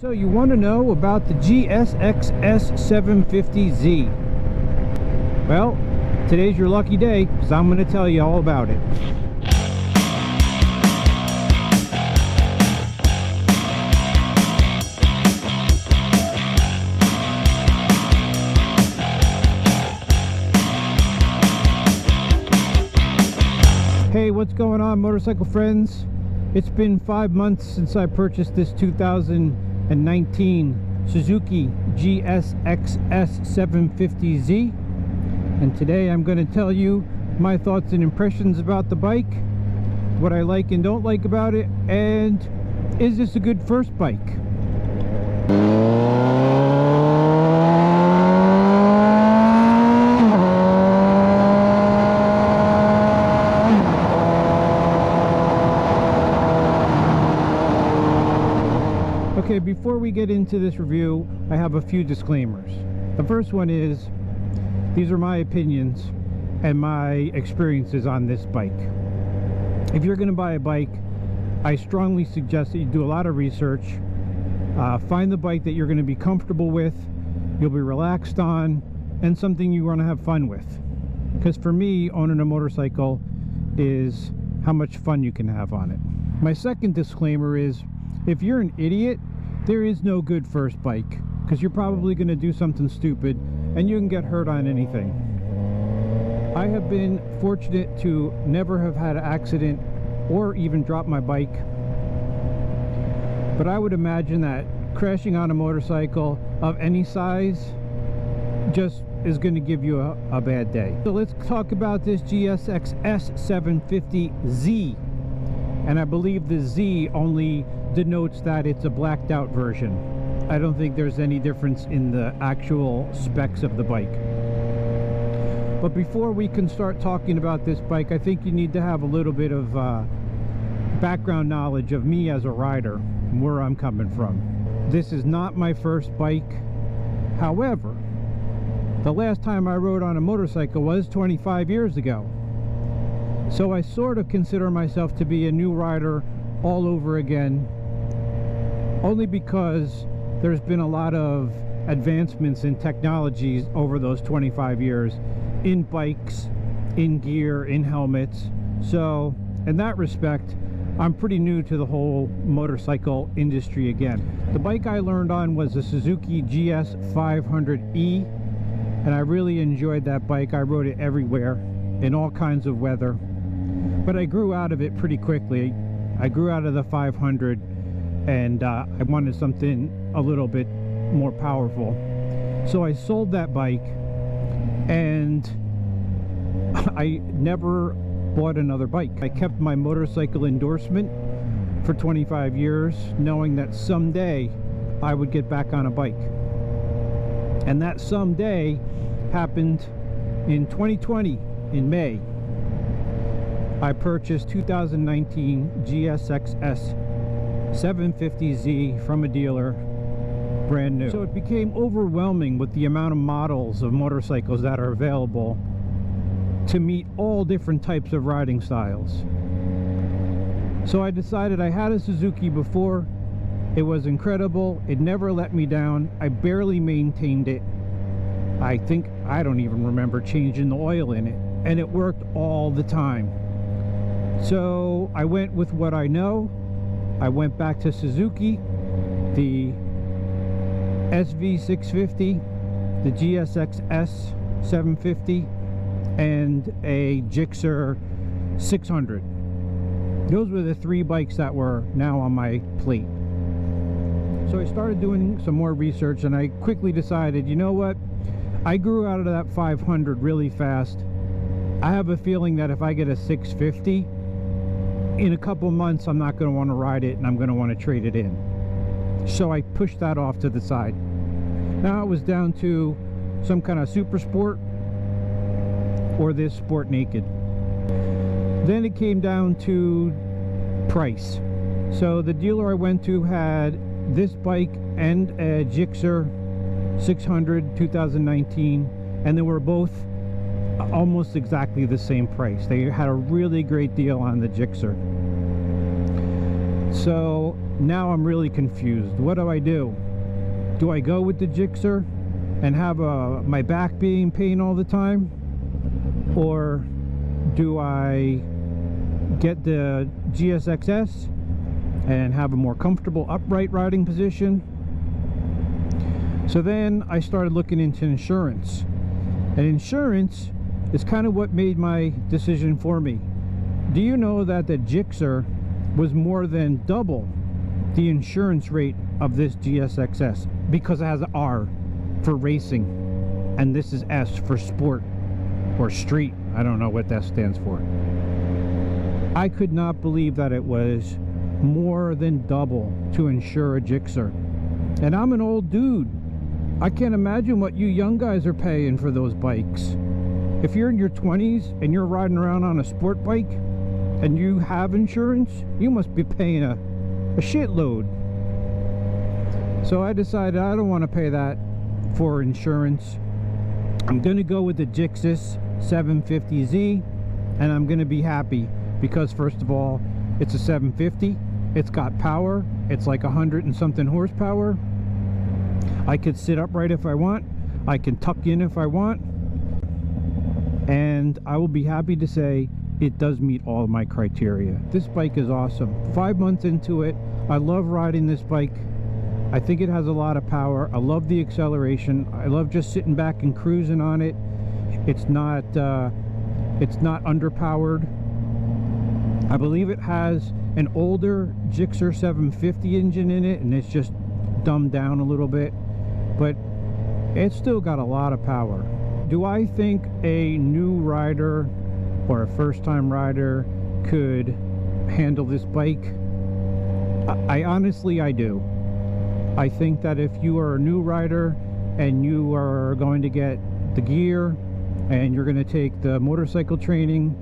So you want to know about the GSXS750z? Well, today's your lucky day because I'm going to tell you all about it. Hey, what's going on, motorcycle friends? It's been 5 months since I purchased this 2019 Suzuki GSXS750z, and today I'm going to tell you my thoughts and impressions about the bike, what I like and don't like about it, and is this a good first bike? Okay, before we get into this review, I have a few disclaimers. The first one is, these are my opinions and my experiences on this bike. If you're going to buy a bike, I strongly suggest that you do a lot of research. Find the bike that you're going to be comfortable with, you'll be relaxed on, and something you want to have fun with. Because for me, owning a motorcycle is how much fun you can have on it. My second disclaimer is, if you're an idiot, there is no good first bike, because you're probably going to do something stupid and you can get hurt on anything. I have been fortunate to never have had an accident or even drop my bike, but I would imagine that crashing on a motorcycle of any size just is going to give you a bad day. So let's talk about this GSXS750z, and I believe the Z only denotes that it's a blacked out version. I don't think there's any difference in the actual specs of the bike. But before we can start talking about this bike, I think you need to have a little bit of background knowledge of me as a rider, where I'm coming from. This is not my first bike. However, the last time I rode on a motorcycle was 25 years ago. So I sort of consider myself to be a new rider all over again, only because there's been a lot of advancements in technologies over those 25 years in bikes, in gear, in helmets. So in that respect, I'm pretty new to the whole motorcycle industry again. The bike I learned on was a Suzuki GS500E, and I really enjoyed that bike. I rode it everywhere in all kinds of weather, but I grew out of it pretty quickly. I grew out of the 500, and I wanted something a little bit more powerful. So I sold that bike, and I never bought another bike. I kept my motorcycle endorsement for 25 years, knowing that someday I would get back on a bike. And that someday happened in 2020, in May. I purchased 2019 GSXS 750Z from a dealer, brand new. So it became overwhelming with the amount of models of motorcycles that are available to meet all different types of riding styles. So I decided, I had a Suzuki before. It was incredible. It never let me down. I barely maintained it. I don't even remember changing the oil in it, and it worked all the time. So I went with what I know. I went back to Suzuki, the SV650, the GSXS 750, and a Gixxer 600. Those were the three bikes that were now on my plate. So I started doing some more research, and I quickly decided, you know what? I grew out of that 500 really fast. I have a feeling that if I get a 650, in a couple months I'm not going to want to ride it, and I'm going to want to trade it in. So I pushed that off to the side. Now it was down to some kind of Super Sport or this Sport Naked. Then it came down to price. So the dealer I went to had this bike and a Gixxer 600 2019, and they were both almost exactly the same price. They had a really great deal on the Gixxer. So now I'm really confused. What do? Do I go with the Gixxer and have my back being in pain all the time? Or do I get the GSXS and have a more comfortable upright riding position? So then I started looking into insurance. And insurance is kind of what made my decision for me. Do you know that the Gixxer was more than double the insurance rate of this GSXS, because it has an R for racing and this is S for sport or street. I don't know what that stands for. I could not believe that it was more than double to insure a Gixxer. And I'm an old dude. I can't imagine what you young guys are paying for those bikes. If you're in your 20s and you're riding around on a sport bike and you have insurance, you must be paying a shitload. So I decided I don't want to pay that for insurance. I'm going to go with the GSXS750z, and I'm going to be happy because, first of all, it's a 750. It's got power. It's like 100 and something horsepower. I could sit upright if I want. I can tuck in if I want. And I will be happy to say it does meet all of my criteria. This bike is awesome. 5 months into it, I love riding this bike. I think it has a lot of power. I love the acceleration. I love just sitting back and cruising on it. It's not underpowered. I believe it has an older Gixxer 750 engine in it, and it's just dumbed down a little bit, but it's still got a lot of power. Do I think a new rider or a first-time rider could handle this bike? I honestly, I do. I think that if you are a new rider and you are going to get the gear and you're going to take the motorcycle training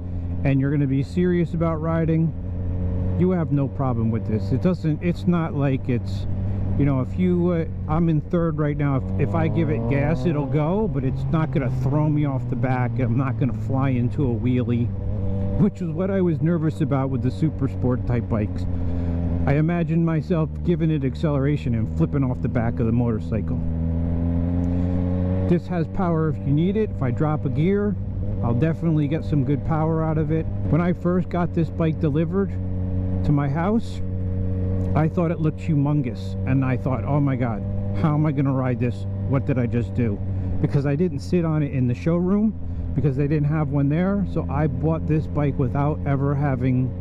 and you're going to be serious about riding, you have no problem with this. It's not like it's, you know, if you I'm in third right now. If I give it gas, it'll go, but it's not going to throw me off the back. I'm not going to fly into a wheelie, which is what I was nervous about with the super sport type bikes. I imagined myself giving it acceleration and flipping off the back of the motorcycle. This has power if you need it. If I drop a gear, I'll definitely get some good power out of it. When I first got this bike delivered to my house, I thought it looked humongous, and I thought, oh my god, how am I going to ride this? What did I just do? Because I didn't sit on it in the showroom because they didn't have one there. So I bought this bike without ever having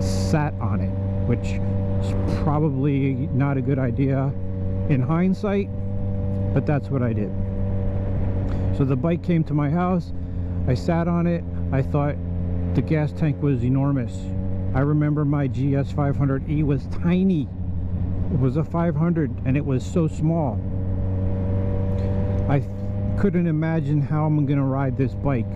sat on it, which is probably not a good idea in hindsight, but that's what I did. So the bike came to my house, I sat on it, I thought the gas tank was enormous. I remember my GS500E was tiny. It was a 500 and it was so small. I couldn't imagine how I'm gonna ride this bike.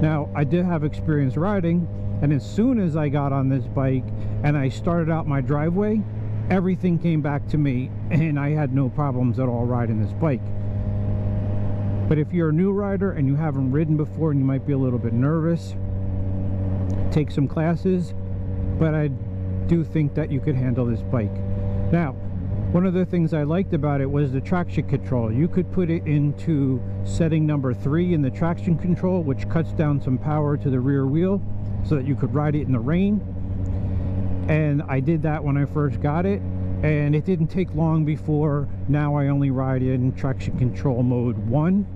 Now, I did have experience riding, and as soon as I got on this bike and I started out my driveway, everything came back to me and I had no problems at all riding this bike. But if you're a new rider and you haven't ridden before and you might be a little bit nervous, take some classes, but I do think that you could handle this bike. Now, one of the things I liked about it was the traction control. You could put it into setting number 3 in the traction control, which cuts down some power to the rear wheel so that you could ride it in the rain. And I did that when I first got it, and it didn't take long before now I only ride in traction control mode 1,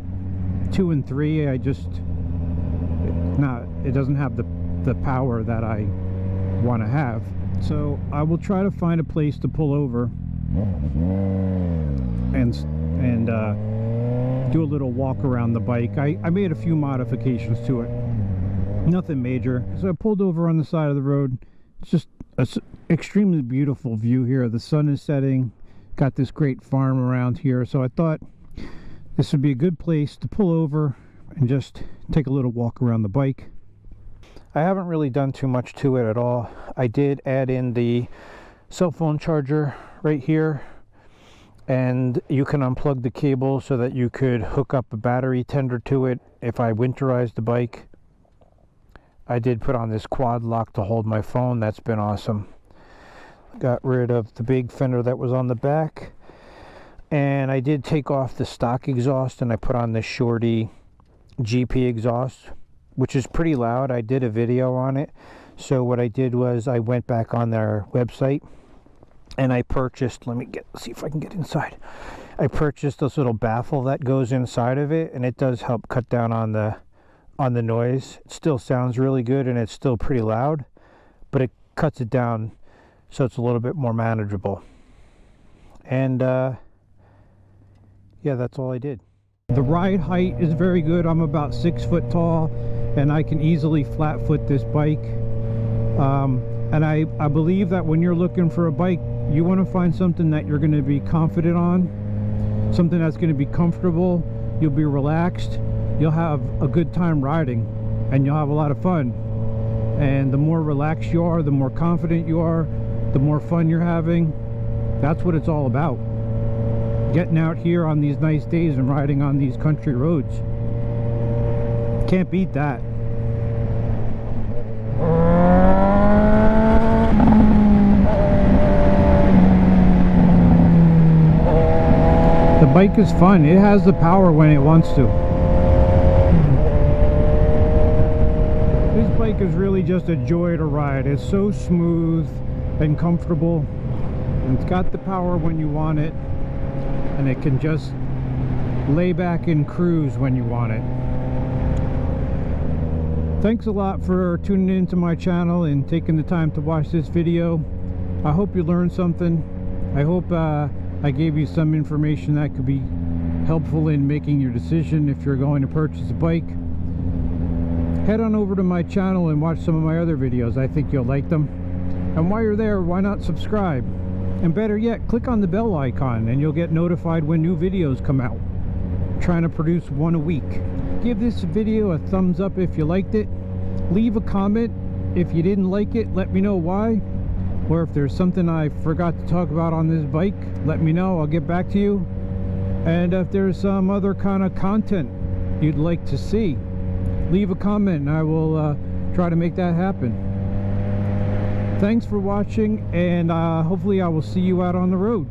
2, and 3. It doesn't have the power that I want to have. So I will try to find a place to pull over and do a little walk around the bike. I made a few modifications to it, nothing major. So I pulled over on the side of the road. It's just an extremely beautiful view here. The sun is setting, got this great farm around here, so I thought this would be a good place to pull over and just take a little walk around the bike. I haven't really done too much to it at all. I did add in the cell phone charger right here, and you can unplug the cable so that you could hook up a battery tender to it if I winterized the bike. I did put on this quad lock to hold my phone. That's been awesome. Got rid of the big fender that was on the back, and I did take off the stock exhaust and I put on the Shorty Gp exhaust, which is pretty loud. I did a video on it. So what I did was I went back on their website and I purchased, see if I can get inside. I purchased this little baffle that goes inside of it, and it does help cut down on the noise. It still sounds really good and it's still pretty loud, but it cuts it down so it's a little bit more manageable. And yeah, that's all I did. The ride height is very good. I'm about 6 foot tall and I can easily flat foot this bike. And I believe that when you're looking for a bike, you want to find something that you're going to be confident on, something that's going to be comfortable. You'll be relaxed, you'll have a good time riding, and you'll have a lot of fun. And the more relaxed you are, the more confident you are, the more fun you're having. That's what it's all about. Getting out here on these nice days and riding on these country roads. Can't beat that. The bike is fun. It has the power when it wants to. This bike is really just a joy to ride. It's so smooth and comfortable, and it's got the power when you want it, and it can just lay back and cruise when you want it. Thanks a lot for tuning into my channel and taking the time to watch this video. I hope you learned something. I hope I gave you some information that could be helpful in making your decision if you're going to purchase a bike. Head on over to my channel and watch some of my other videos. I think you'll like them. And while you're there, why not subscribe? And better yet, click on the bell icon and you'll get notified when new videos come out. I'm trying to produce one a week. Give this video a thumbs up if you liked it. Leave a comment if you didn't like it. Let me know why. Or if there's something I forgot to talk about on this bike, let me know. I'll get back to you. And if there's some other kind of content you'd like to see, leave a comment and I will try to make that happen. Thanks for watching, and hopefully I will see you out on the road.